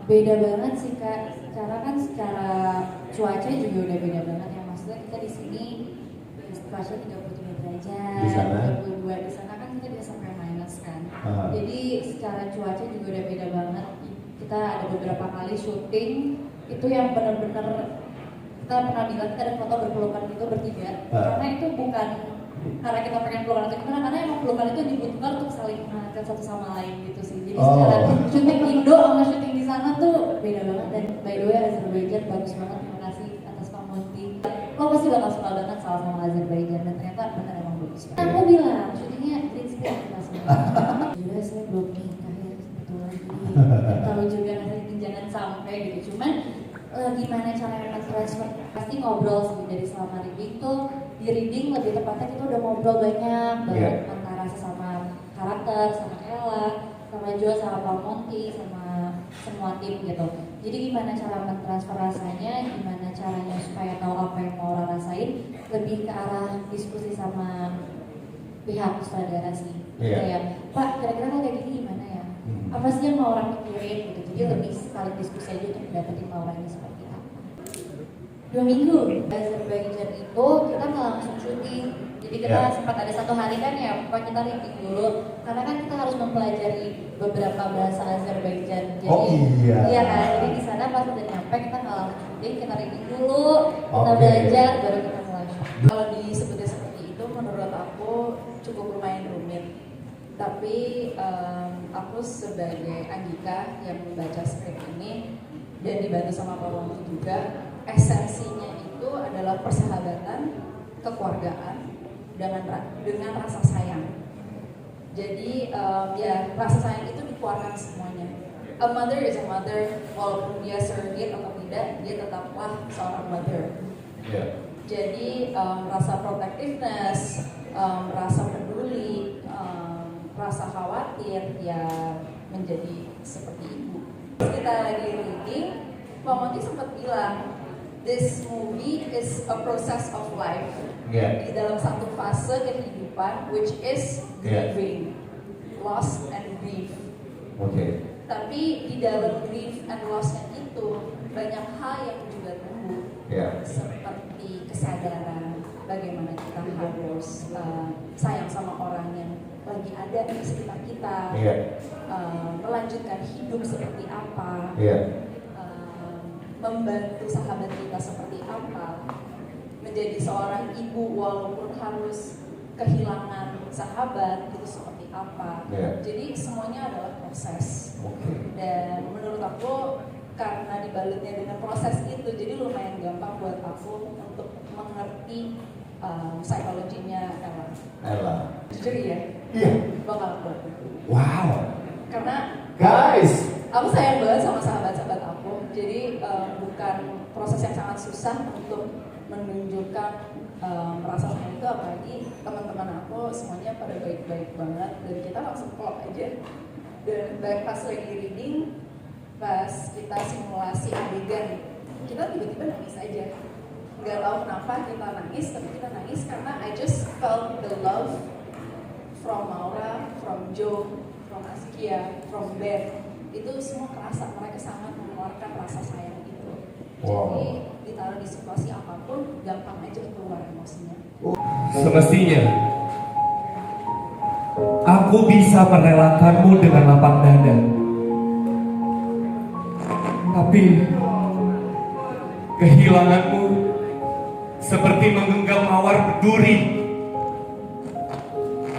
Beda banget sih Kak, secara cuaca juga udah beda banget ya. Maksudnya kita di sini situasinya 33 derajat, Di sana? 32, di sana kan kita bisa sampai minus kan. Ah. Jadi secara cuaca juga udah beda banget. Kita ada beberapa kali syuting itu yang benar-benar kita pernah bilang kita ada foto berpelukan gitu bertiga. Karena itu bukan karena kita pengen pelukan atau gimana, karena emang pelukan itu dibutuhkan untuk saling menghangatkan satu sama lain gitu sih. Jadi secara syuting Indo sama syuting di sana tuh beda banget. Dan by the way Azerbaijan bagus banget, terima kasih atas Pak Monty. Lo pasti bakal suka banget sama Azerbaijan dan ternyata benar emang bagus. Aku bilang syutingnya green screen kita semua. Juga saya belum nikah ya sebetulnya, jadi tahu juga nanti jangan sampai gitu. Cuman gimana caranya transfer, pasti ngobrol sih. Dari selama reading tuh, di reading lebih tepatnya kita udah ngobrol banyak antara sesama karakter, sama Ella, sama Jo, sama Pak Monty, sama semua tim gitu. Jadi gimana cara mentransfer rasanya, gimana caranya supaya tahu apa yang mau orang rasain, lebih ke arah diskusi sama pihak sutradara sih. Kayak, Pak kira-kira kalau kayak gini gimana ya? Apa sih yang mau orang pikirin gitu. Jadi lebih sekali diskusi aja untuk dapetin auranya seperti apa. 2 minggu Azerbaijan itu kita nggak langsung syuting. Jadi kita sempat ada 1 hari kan ya, Pak kita reading dulu. Karena kan kita harus mempelajari beberapa bahasa Azerbaijan. Jadi iya kan. Jadi di sana pas udah nyampe kita nggak langsung syuting, kita reading dulu, kita belajar, baru kita mulai. Kalau disebutnya seperti itu, menurut aku cukup lumayan rumit. Tapi aku sebagai Anggika yang membaca skrip ini dan dibantu sama Pak Monty juga, esensinya itu adalah persahabatan, kekeluargaan, dengan rasa sayang. Jadi ya rasa sayang itu dikeluarkan semuanya. A mother is a mother, walaupun dia surrogate atau tidak, dia tetaplah seorang mother. Jadi rasa protectiveness, rasa peduli, rasa khawatir ya menjadi seperti ibu. Kita lagi reading, Pak Monty sempat bilang, this movie is a process of life. Di dalam satu fase kehidupan, which is grieving, loss and grief. Tapi di dalam grief and loss-nya itu banyak hal yang juga tumbuh, seperti kesadaran bagaimana kita harus sayang sama orang yang lagi ada di sekitar kita, melanjutkan hidup seperti apa, membantu sahabat kita seperti apa, menjadi seorang ibu walaupun harus kehilangan sahabat itu seperti apa. Jadi semuanya adalah proses. Dan menurut aku karena dibalutnya dengan proses itu, jadi lumayan gampang buat aku untuk mengerti psikologinya Ella. Jujur ya? Iya. Bakal buat. Wow. Karena guys, aku sayang banget sama sahabat-sahabat aku. Jadi bukan proses yang sangat susah untuk menunjukkan rasa sayang itu, apalagi teman-teman aku semuanya pada baik-baik banget dan kita langsung klop aja. Dan pas lagi reading, pas kita simulasi adegan, kita tiba-tiba nangis aja. Gak tahu kenapa kita nangis, tapi kita nangis karena I just felt the love from Maura, from Joe, from Askia, from Ben. Itu semua kerasa, mereka sangat mengeluarkan rasa sayang itu. Jadi ditaruh di situasi apapun, gampang aja keluar emosinya. Semestinya aku bisa merelakanmu dengan lapang dada, tapi kehilanganmu seperti menggenggam mawar berduri.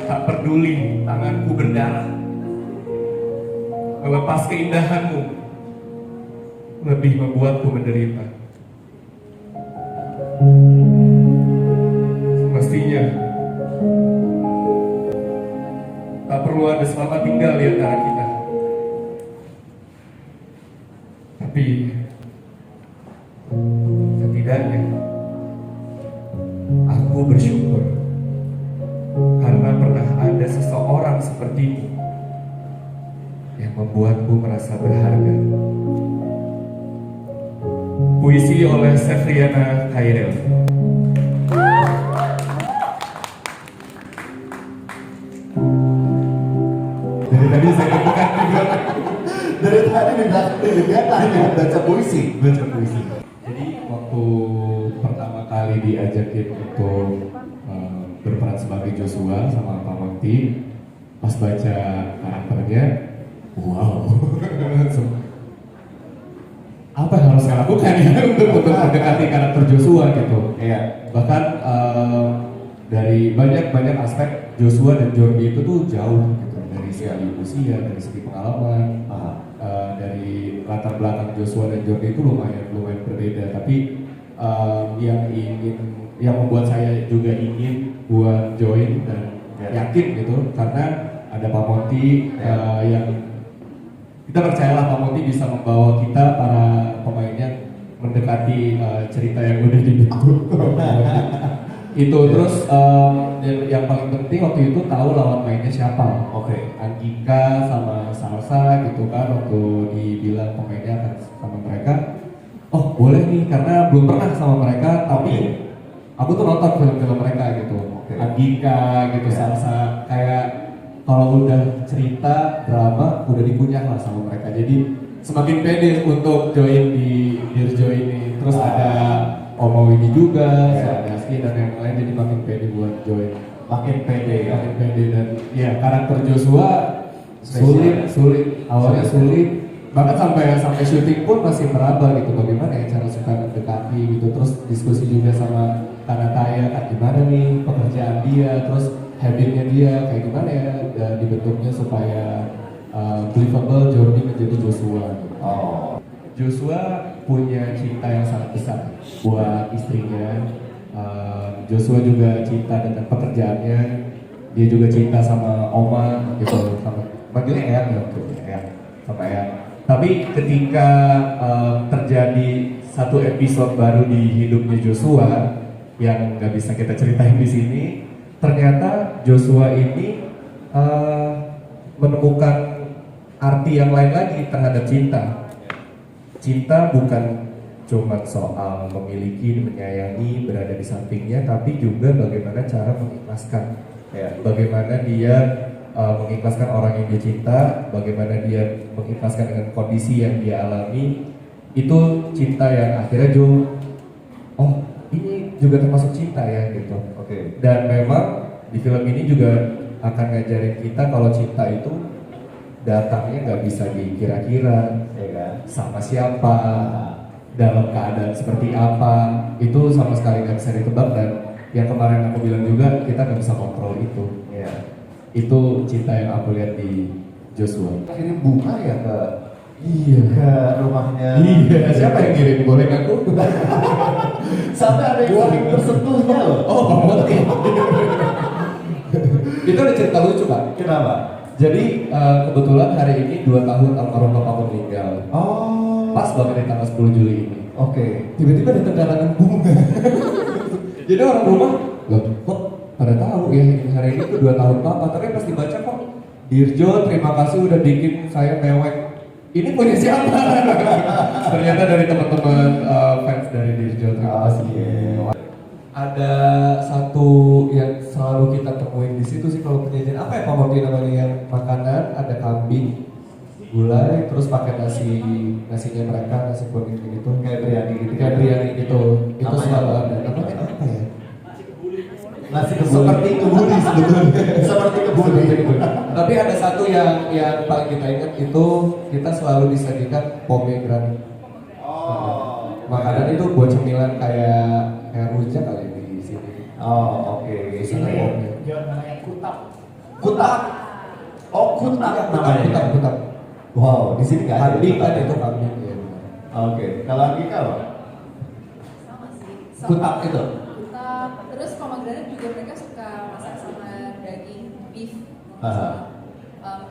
Tak peduli tanganku berdarah, melepas keindahanmu lebih membuatku menderita. Semestinya tak perlu ada selamat tinggal di antara kita. Tapi setidaknya aku bersyukur karena pernah ada seseorang sepertimu yang membuatku merasa berharga. Puisi oleh Sefriana Khairil. Jadi tadi saya bukan Dari tadi di belakang juga tadi baca puisi. Jadi waktu pertama kali diajakin untuk berperan sebagai Joshua sama Pak Mokti, pas baca karakternya, wow. Langsung, apa yang harus saya lakukan ya untuk mendekati karakter Joshua gitu. Iya. Bahkan dari banyak aspek Joshua dan Jordi itu tuh jauh gitu, dari segi usia, dari segi pengalaman, dari latar belakang Joshua dan Jordi itu lumayan berbeda. Tapi yang membuat saya juga ingin buat join dan yakin gitu, karena ada Pak Monty yang kita percayalah Pak Monty bisa membawa kita para pemainnya mendekati cerita yang udah dibentuk. Itu terus yang paling penting waktu itu tahu lawan mainnya siapa. Oke. Angika sama Salsa gitu kan, waktu dibilang pemainnya akan sama mereka. Oh boleh nih, karena belum pernah sama mereka, tapi aku tuh nonton film-film mereka gitu. Angika gitu, Salsa, kayak kalau udah cerita drama udah dikunyah lah sama mereka. Jadi semakin pede untuk join di Dirjo ini. Terus ada Omo Widi juga, ada Aski dan yang lain, jadi makin pede buat join. Makin pede ya. Makin pede dan ya karakter Joshua sulit, awalnya sulit. Bahkan sampai syuting pun masih meraba gitu, bagaimana ya cara suka mendekati gitu. Terus diskusi juga sama Kanataya, kan gimana nih pekerjaan dia, terus habitnya dia kayak gimana ya dibentuknya supaya believable Jordi menjadi Joshua. Oh. Joshua punya cinta yang sangat besar buat istrinya. Joshua juga cinta dengan pekerjaannya. Dia juga cinta sama Oma gitu, sama panggilnya Eyang ya, Eyang sama Eyang. Tapi ketika terjadi satu episode baru di hidupnya Joshua yang nggak bisa kita ceritain di sini, ternyata Joshua ini menemukan arti yang lain lagi terhadap cinta. Cinta bukan cuma soal memiliki, menyayangi, berada di sampingnya, tapi juga bagaimana cara mengikhlaskan. Ya, bagaimana dia mengikhlaskan orang yang dia cinta, bagaimana dia mengikhlaskan dengan kondisi yang dia alami. Itu cinta yang akhirnya oh ini juga termasuk cinta ya gitu. Oke. Dan memang di film ini juga akan ngajarin kita kalau cinta itu datangnya nggak bisa dikira-kira, ya kan? Sama siapa, dalam keadaan seperti apa, itu sama sekali nggak bisa ditebak. Dan yang kemarin aku bilang juga, kita nggak bisa kontrol itu. Ya. Itu cinta yang aku lihat di Joshua. Kirim bunga ya ke Iya. rumahnya. Iya. Siapa yang kirim? Boleh aku? Sampai ada yang saling tersentuhnya loh. Oh, Pak Itu ada cerita lucu Pak. Kenapa? Jadi kebetulan hari ini 2 tahun almarhum Bapak meninggal. Oh. Pas banget di tanggal 10 Juli ini. Oke. Tiba-tiba datang karangan bunga. Jadi orang rumah, loh kok pada tahu ya ini hari ini tuh 2 tahun Papa. Tapi pas dibaca kok, Dirjo terima kasih udah bikin saya mewek. Ini punya siapa? Ternyata dari teman-teman fans dari Dirjo. Terima kasih. Ada satu yang selalu kita temuin di situ sih kalau penyajian, apa ya Pak Mokti namanya, yang makanan ada kambing, gulai, terus pakai nasinya mereka, nasi kuning gitu, Kayak biryani gitu. kayak biryani gitu. Itu Namanya selalu apa? ada. Namanya apa ya? Nasi kebuli. Seperti kebuli sebetulnya. Seperti kebuli. Tapi ada satu yang paling kita ingat, itu kita selalu disajikan pomegranate. Oh. Makanan itu buat cemilan kayak rujak kali di sini. Oh, oke. Ini namanya kutak. Kutak. Oh, kutak namanya. Kutak. Wow, di sini nggak ada. Kambing kan itu kambing ya. Oke. Kalau Angika apa? Sama sih. Kutak itu. Kutak. Terus pomegranate juga mereka suka masak sama daging beef. Aha.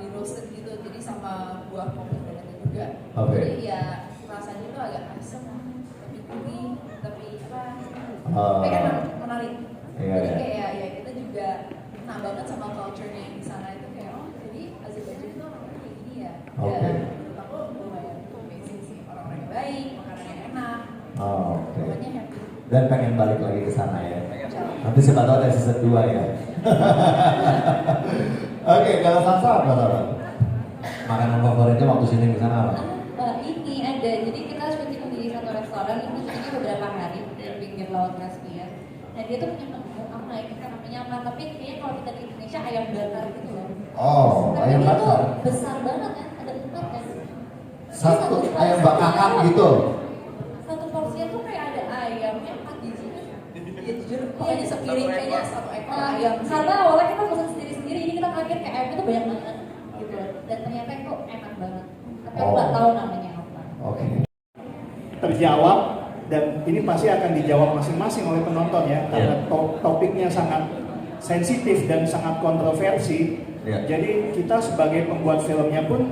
Di roasted gitu, jadi sama buah pomegranate juga. Oke. Jadi ya rasanya itu agak asam, tapi gurih, tapi apa? Tapi kan menarik. Iya, Jadi iya. kayak ya kita juga nah banget sama culture-nya yang di sana itu kayak jadi Azerbaijan itu orang-orang kayak gini ya. Oke. Dan menurut aku lumayan amazing sih, orang-orangnya baik, makanannya enak, Oh, oke. pokoknya happy. Dan pengen balik lagi ke sana ya. Nanti siapa tahu ada season 2 ya. Oke, kalau Sansa apa? Makanan favoritnya waktu sini di sana apa? Ini ada, jadi kita syuting di satu restoran, itu syutingnya beberapa hari di pinggir laut Caspian. Nah dia tuh punya menu apa ya, kita namanya apa, tapi kayaknya kalau kita di Indonesia ayam bakar gitu loh. Oh, Tapi ayam itu bakar. besar banget kan, ada 4 kan. Satu ayam bakar gitu. Satu porsinya tuh kayak ada ayamnya 4 biji. Ya jujur, pokoknya sepiring kayaknya 1 ekor ayam. Karena awalnya kita pesan sendiri-sendiri, ini kita kaget kayak ayam itu banyak banget gitu. Dan ternyata itu enak banget. Tapi aku nggak tahu namanya apa. Oke. Terjawab, dan ini pasti akan dijawab masing-masing oleh penonton ya, karena topiknya sangat sensitif dan sangat kontroversi. Jadi kita sebagai pembuat filmnya pun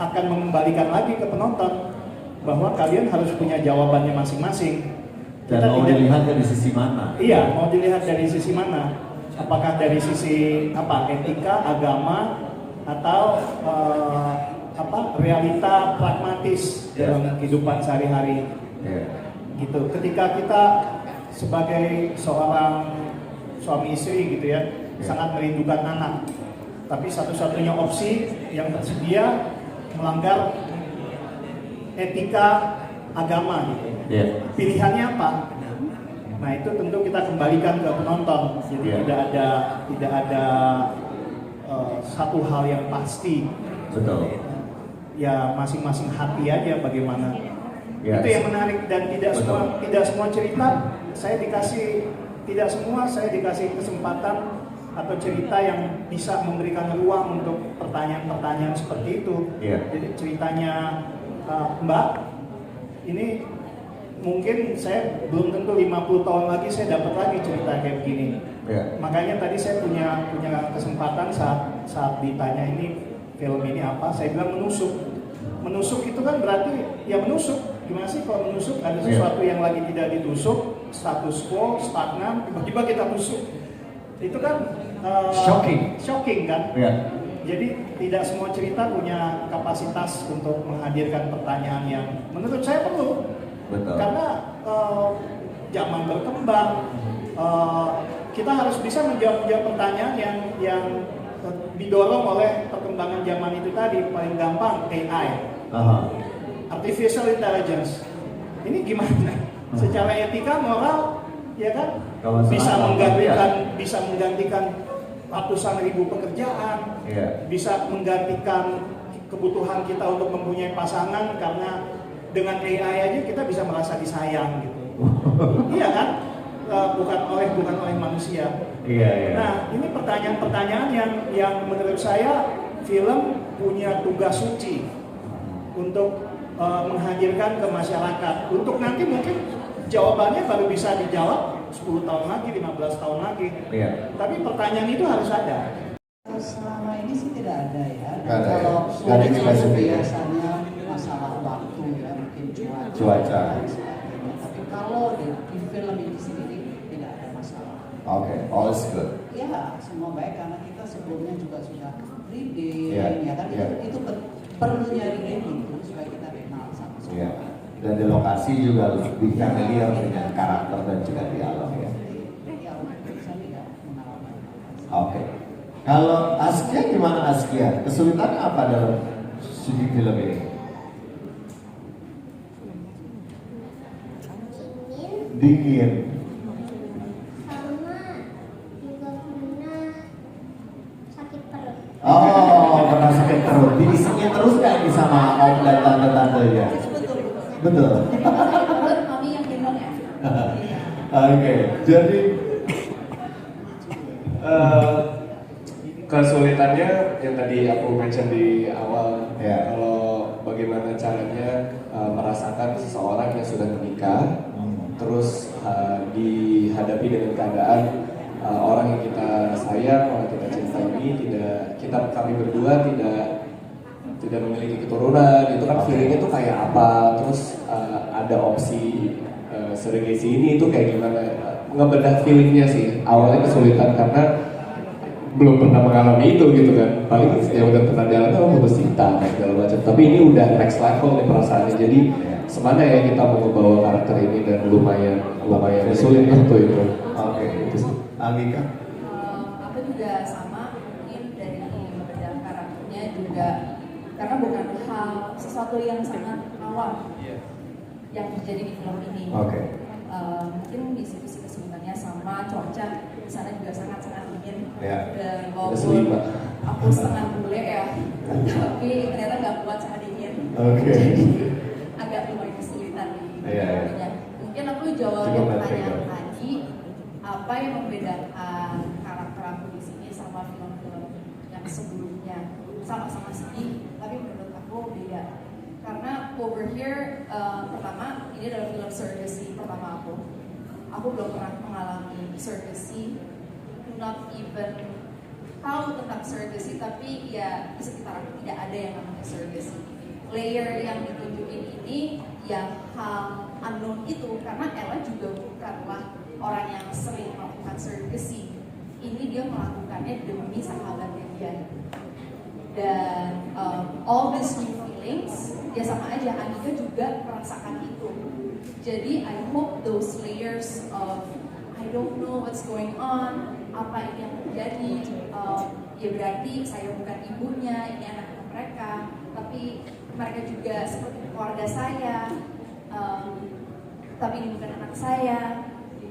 akan mengembalikan lagi ke penonton bahwa kalian harus punya jawabannya masing-masing. Dan mau dilihat dari sisi mana? Iya, mau dilihat dari sisi mana? Apakah dari sisi apa, etika, agama, atau realita pragmatis dalam kehidupan sehari-hari? Gitu. Ketika kita sebagai seorang suami istri gitu ya, sangat merindukan anak, tapi satu-satunya opsi yang tersedia melanggar etika agama gitu. Pilihannya apa? Nah itu tentu kita kembalikan ke penonton. Jadi tidak ada satu hal yang pasti. Betul. Ya masing-masing hati aja bagaimana. Itu yang menarik, dan tidak semua cerita saya dikasih kesempatan atau cerita yang bisa memberikan ruang untuk pertanyaan-pertanyaan seperti itu. Jadi ceritanya Mbak, ini mungkin saya belum tentu 50 tahun lagi saya dapat lagi cerita kayak begini. Makanya tadi saya punya kesempatan saat ditanya ini film ini apa, saya bilang menusuk. Menusuk itu kan berarti ya menusuk. Gimana sih kalau menusuk? Ada sesuatu yang lagi tidak ditusuk, status quo, stagnan, tiba-tiba kita tusuk. Itu kan shocking kan? Jadi tidak semua cerita punya kapasitas untuk menghadirkan pertanyaan yang menurut saya perlu. Betul. Karena zaman berkembang, kita harus bisa menjawab pertanyaan yang didorong oleh perkembangan zaman itu tadi. Paling gampang AI, artificial intelligence. Ini gimana? Secara etika, moral, ya kan? Bisa menggantikan ratusan ribu pekerjaan, bisa menggantikan kebutuhan kita untuk mempunyai pasangan, karena dengan AI aja kita bisa merasa disayang gitu. Iya kan? Bukan oleh manusia. Nah, ini pertanyaan-pertanyaan yang menurut saya film punya tugas suci untuk menghadirkan ke masyarakat. Untuk nanti mungkin jawabannya baru bisa dijawab 10 tahun lagi, 15 tahun lagi. Tapi pertanyaan itu harus ada. Selama ini sih tidak ada ya. Kalau biasanya masalah waktu ya, mungkin cuaca. Tapi kalau di film ini sendiri tidak ada masalah. All is good. Ya, semua baik karena kita sebelumnya juga sudah reading, ya kan? Itu perlunya reading itu supaya kita kenal sama semua. Dan di lokasi juga lebih familiar dengan karakter dan juga dialog ya. Saya tidak mengalami. Kalau Askia gimana Askia? Kesulitannya apa dalam syuting film ini? Dingin. Sama juga pernah sakit perut. Pernah sakit perut. Diisinya terus nggak nih sama om dan tante-tante ya? Betul. Mami yang gendong ya. Jadi kesulitannya yang tadi aku mention di awal, kalau bagaimana caranya merasakan seseorang yang sudah menikah, terus dihadapi dengan keadaan orang yang kita sayang, orang kita cinta ini kami berdua tidak memiliki keturunan. Itu kan feelingnya tuh kayak apa, terus ada opsi surrogasi ini itu kayak gimana, ngebedah feelingnya sih. Awalnya kesulitan karena belum pernah mengalami itu gitu kan, paling yang udah pernah dialami putus cinta kayak segala macam, tapi ini udah next level nih perasaannya. Jadi semana ya kita mau membawa karakter ini, dan lumayan sulit waktu itu. Itu sih. Angika? Aku juga sama, mungkin dari membedah karakternya juga karena bukan sesuatu yang sangat awam yang terjadi di film ini. Oke. Mungkin diskusi kesulitannya sama cuaca di sana juga sangat dingin. Ya. Dan Kesulitan. walaupun aku setengah bule ya, tapi ternyata nggak kuat sama dingin. Oke. Jadi agak lumayan kesulitan di Iya, iya. filmnya. Mungkin aku jawab Cukup pertanyaan menarik, tadi, apa yang membedakan karakter aku di sini sama film-film yang sebelumnya? Sama-sama sedih, tapi menurut aku beda. Karena over here, pertama ini adalah film surrogacy pertama aku. Aku belum pernah mengalami surrogacy, not even tahu tentang surrogacy, tapi ya di sekitar aku tidak ada yang namanya surrogacy. Layer yang ditunjukin ini yang hal unknown itu, karena Ella juga bukanlah orang yang sering melakukan surrogacy. Ini dia melakukannya demi sahabatnya dia. Dan all these new feelings, ya sama aja, Andika juga merasakan itu. Jadi I hope those layers of I don't know what's going on, apa ini yang terjadi, ya berarti saya bukan ibunya, ini anak-anak mereka, tapi mereka juga seperti keluarga saya, tapi ini bukan anak saya.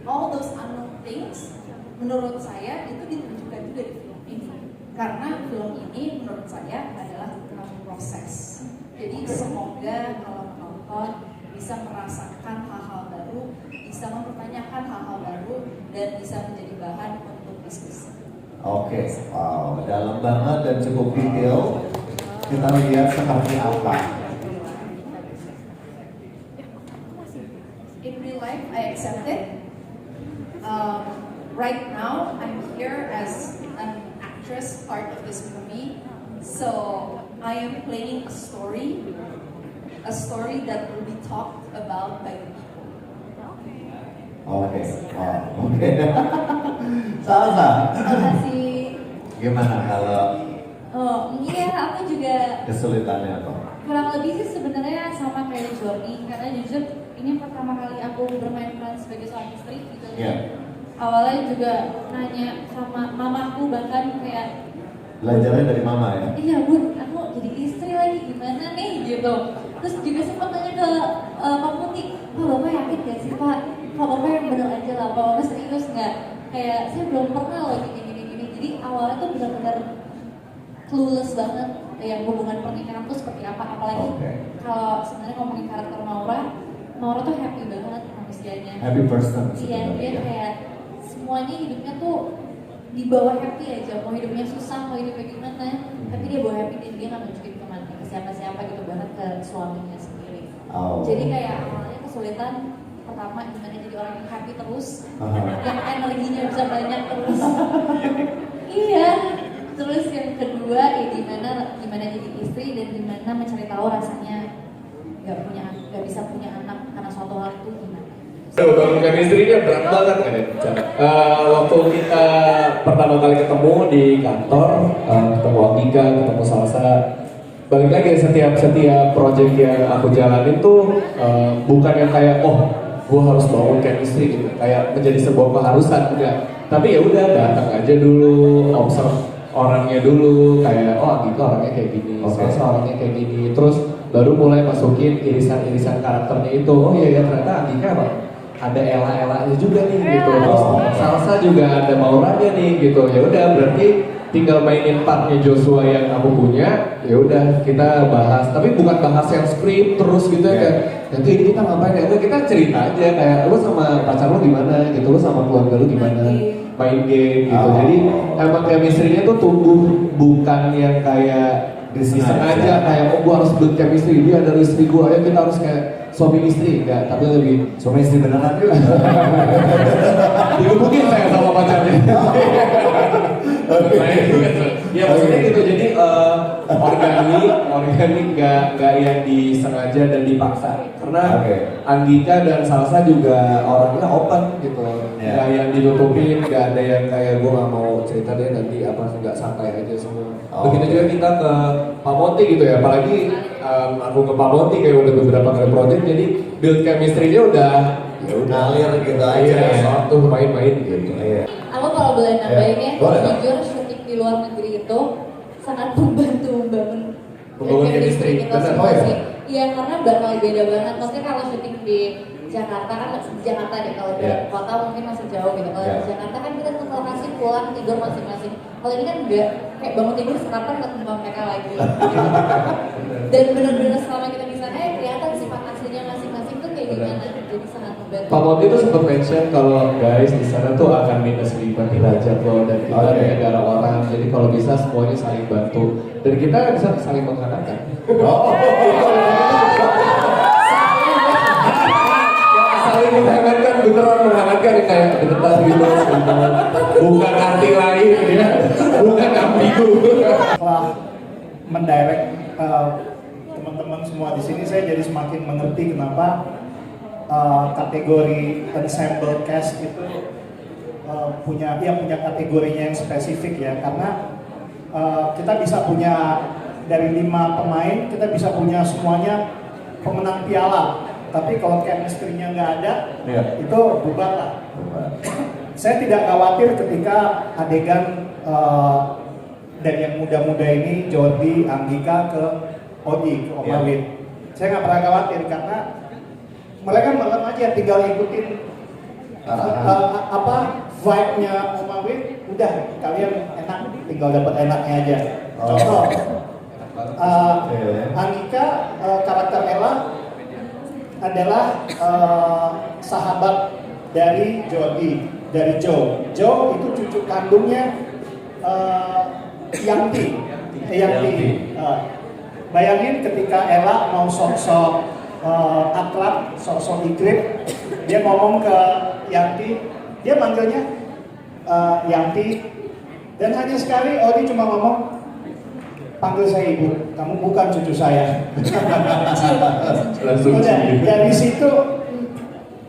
All those unknown things, menurut saya itu ditunjukkan juga di film ini. Karena film ini menurut saya adalah tentang proses. Jadi semoga kalau menonton bisa merasakan hal-hal baru, bisa mempertanyakan hal-hal baru, dan bisa menjadi bahan untuk diskusi. Oke, wow, dalam banget dan cukup detail. Kita lihat seperti apa. In real life, I accept it. Right now, I'm here as an actress part of this movie, so I am playing a story that will be talked about by the people. Oke, wow, oke. Salsa. Terima kasih. Gimana kalau Oh iya, aku juga kesulitannya apa? kurang lebih sih sebenarnya sama kayak Johnny, karena jujur ini pertama kali aku bermain peran sebagai seorang istri gitu. Iya. Awalnya juga nanya sama mamaku, bahkan kayak Belajarnya dari mama ya? iya bun, aku jadi istri lagi gimana nih gitu. Terus juga sempat tanya ke Pak Putih, Pak Bapak yakin gak sih Pak? Pak Bapak yang bener aja lah, Pak Bapak serius nggak? Kayak saya belum pernah loh gini. Jadi awalnya tuh benar-benar clueless banget yang hubungan pernikahan tuh seperti apa. Apalagi kalau sebenarnya ngomongin karakter Maura tuh happy banget manusianya. Happy person. Iya, dia kayak semuanya hidupnya tuh di bawah happy aja. Mau hidupnya susah, mau hidupnya gimana, tapi dia bawa happy dan dia nggak nunjukin kemana ke siapa-siapa gitu, bahkan ke suaminya sendiri. Jadi kayak awalnya kesulitan pertama gimana jadi orang yang happy terus, yang energinya bisa banyak terus. Iya. Terus yang kedua ya gimana jadi istri dan gimana mencari tahu rasanya nggak bisa punya anak karena suatu hal itu gimana. Bangun chemistry-nya berat banget kan ya. Waktu kita pertama kali ketemu di kantor, ketemu Andika, ketemu Salsa, balik lagi setiap project yang aku jalanin tuh bukan yang kayak gue harus bangun chemistry gitu, kayak menjadi sebuah keharusan enggak. Tapi ya udah datang aja dulu, observe orangnya dulu, kayak Andika orangnya kayak gini, Salsa orangnya kayak gini, terus baru mulai masukin irisan-irisan karakternya itu. Oh iya ya ternyata Andika apa? Ada Ella-Ellanya juga nih gitu. Terus Salsa juga ada Mauranya nih gitu. Ya udah berarti tinggal mainin partnya Joshua yang aku punya. Ya udah kita bahas. Tapi bukan bahas yang skrip terus gitu ya kayak nanti ini kita ngapain ya? Kita cerita aja kayak lu sama pacar lu gimana gitu, lu sama keluarga lu gimana, main game gitu. Jadi emang chemistry-nya tuh tumbuh bukan yang kayak disengaja kayak gua harus build chemistry, dia adalah istri gua, ayo kita harus kayak suami istri, enggak, tapi lebih Suami istri beneran juga. digebukin saya sama pacarnya. Ya maksudnya gitu, jadi organik nggak yang disengaja dan dipaksa. Karena Andika dan Salsa juga orangnya open gitu, nggak yang ditutupin, nggak ada yang kayak gue nggak mau cerita deh nanti apa, nggak santai aja semua. Begitu juga kita ke Pak Monty gitu ya, apalagi aku ke Pak Monty kayak udah beberapa kali project, jadi build chemistry-nya udah ya udah ngalir gitu aja ya. Waktu main-main gitu. Aku kalau boleh nambahin ya, jujur syuting di luar negeri itu sangat membantu membangun Membangun Dan chemistry. kita Benar, semua oh ya? sih. Iya, karena bakal beda banget. Maksudnya kalau syuting di Jakarta kan, di Jakarta deh, kalau di Iya. kota mungkin masih jauh gitu. Kalau Iya. di Jakarta kan kita ke lokasi pulang tidur masing-masing. Kalau ini kan enggak, kayak bangun tidur sarapan ketemu sama mereka lagi. Dan benar-benar selama kita di sana ya kelihatan sifat aslinya masing-masing tuh kayak gimana. Jadi sangat membantu. Pak Mondi tuh sempat mention kalau guys di sana tuh akan -5 derajat loh, dan kita Oke. negara orang, jadi kalau bisa semuanya saling bantu dan kita bisa saling menghangatkan. Oh. Saling menghangatkan, beneran menghangatkan kayak deketan gitu, bukan arti lain ya, bukan ambigu. Setelah mendirect teman-teman semua di sini, saya jadi semakin mengerti kenapa kategori ensemble cast itu punya kategorinya yang spesifik ya, karena kita bisa punya dari 5 pemain, kita bisa punya semuanya pemenang piala, tapi kalau chemistry-nya nggak ada, Iya. itu bubar lah. Saya tidak khawatir ketika adegan dari yang muda-muda ini, Jordi, Anggika ke Odi, ke Om Iya. Awit. Saya nggak pernah khawatir karena mereka malam aja tinggal ikutin vibe-nya Om Awit, udah kalian enak, tinggal dapat enaknya aja. Oh. Contoh, Iya. Anggika karakter Ella adalah sahabat dari Jordi, dari Joe. Joe itu cucu kandungnya Yanti. Bayangin ketika Ella mau sok-sok akrab, sok-sok ikrip, dia ngomong ke Yanti, dia manggilnya Yanti, dan hanya sekali Odi cuma ngomong, panggil saya ibu, kamu bukan cucu saya. Langsung Udah, cium. dari situ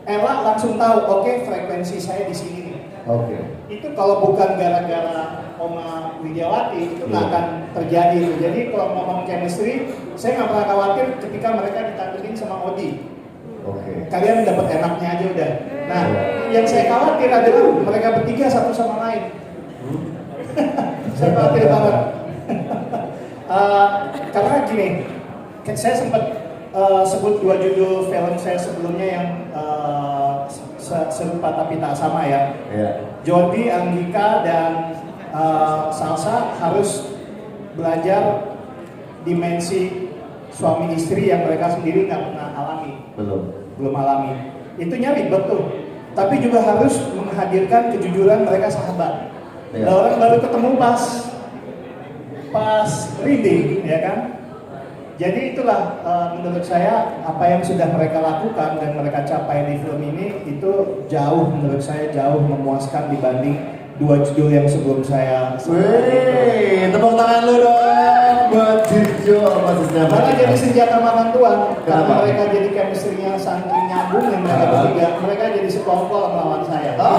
Ella langsung tahu, oke, frekuensi saya di sini nih. Oke. Itu kalau bukan gara-gara Oma Widiawati itu nggak akan terjadi itu. Jadi kalau ngomong chemistry, saya nggak pernah khawatir ketika mereka ditandingin sama Odi. Oke. Kalian dapat enaknya aja udah. Nah, yang saya khawatir adalah mereka bertiga satu sama lain. Saya khawatir banget. Karena gini, saya sempat sebut 2 judul film saya sebelumnya yang serupa tapi tak sama ya. Iya. Jordi, Anggika, dan Salsa harus belajar dimensi suami istri yang mereka sendiri nggak pernah alami, belum alami. Itu ribet tuh, tapi juga harus menghadirkan kejujuran mereka sahabat. Iya. Nah, orang baru ketemu pas reading, ya kan? Jadi itulah menurut saya apa yang sudah mereka lakukan dan mereka capai di film ini itu jauh, menurut saya jauh memuaskan dibanding 2 judul yang sebelum saya. Wih, tepuk tangan lu dong buat Dirjo sama Sisnya. Malah jadi senjata makan tuan, karena Kenapa? mereka jadi chemistry-nya saking nyambung yang mereka bertiga, mereka jadi sekongkol melawan saya. Oh.